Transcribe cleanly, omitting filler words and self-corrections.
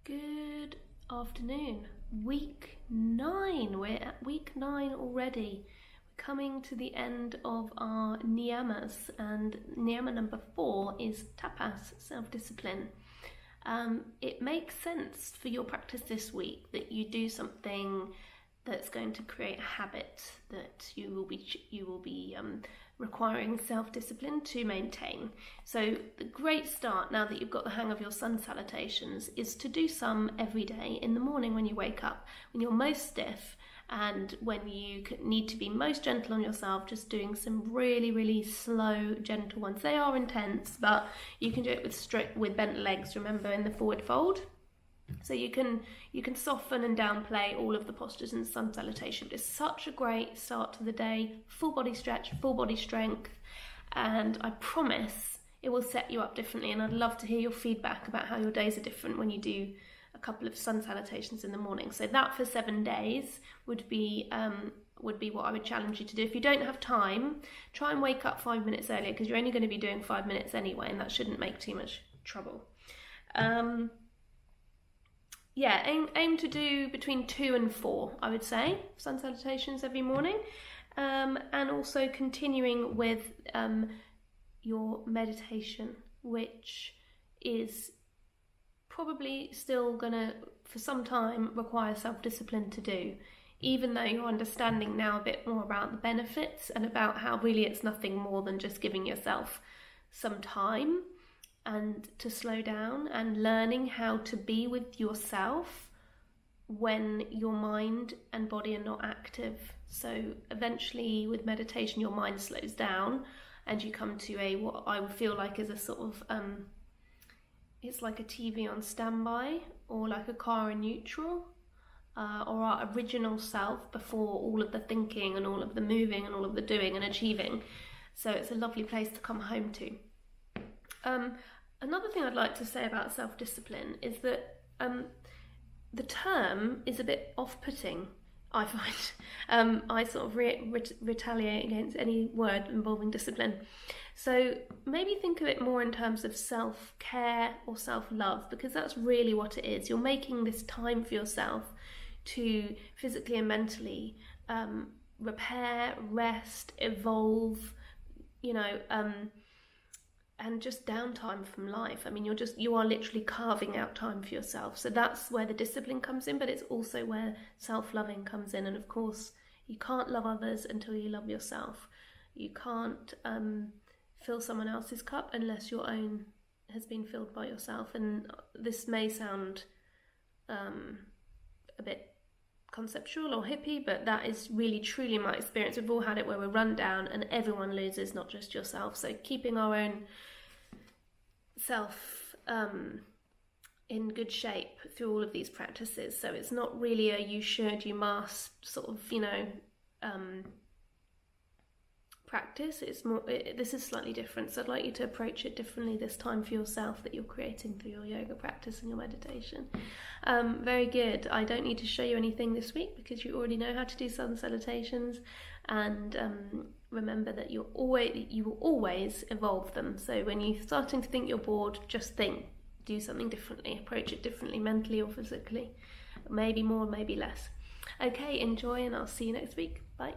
Good afternoon. Week 9. We're at week 9 already. We're coming to the end of our niyamas, and niyama number 4 is tapas, self-discipline. It makes sense for your practice this week that you do something that's going to create a habit that you will be requiring self-discipline to maintain. So the great start, now that you've got the hang of your sun salutations, is to do some every day in the morning when you wake up, when you're most stiff and when you need to be most gentle on yourself, just doing some really, really slow, gentle ones. They are intense, but you can do it with bent legs, remember, in the forward fold. So you can soften and downplay all of the postures in sun salutation. It's such a great start to the day, full body stretch, full body strength, and I promise it will set you up differently. And I'd love to hear your feedback about how your days are different when you do a couple of sun salutations in the morning. So that for 7 days would be what I would challenge you to do. If you don't have time, try and wake up 5 minutes earlier, because you're only going to be doing 5 minutes anyway, and that shouldn't make too much trouble. Aim to do between 2 and 4, I would say, sun salutations every morning, and also continuing with your meditation, which is probably still gonna, for some time, require self-discipline to do, even though you're understanding now a bit more about the benefits and about how really it's nothing more than just giving yourself some time and to slow down and learning how to be with yourself when your mind and body are not active. So eventually with meditation, your mind slows down and you come to what I would feel like is a sort of, it's like a TV on standby, or like a car in neutral, or our original self before all of the thinking and all of the moving and all of the doing and achieving. So it's a lovely place to come home to. Another thing I'd like to say about self-discipline is that the term is a bit off-putting, I find. I sort of retaliate against any word involving discipline. So maybe think of it more in terms of self-care or self-love, because that's really what it is. You're making this time for yourself to physically and mentally repair, rest, evolve, and just downtime from life. I mean, you are literally carving out time for yourself. So that's where the discipline comes in, but it's also where self-loving comes in. And of course, you can't love others until you love yourself. You can't fill someone else's cup unless your own has been filled by yourself. And this may sound a bit conceptual or hippie, but that is really truly my experience. We've all had it where we're run down and everyone loses, not just yourself. So keeping our own self in good shape through all of these practices. So it's not really a you should, you must sort of, practice. It's more, this is slightly different. So I'd like you to approach it differently this time for yourself that you're creating through your yoga practice and your meditation. Very good. I don't need to show you anything this week because you already know how to do sun salutations, and remember that you will always evolve them. So when you're starting to think you're bored, just do something differently, approach it differently, mentally or physically, maybe more, maybe less. Okay, enjoy, and I'll see you next week. Bye.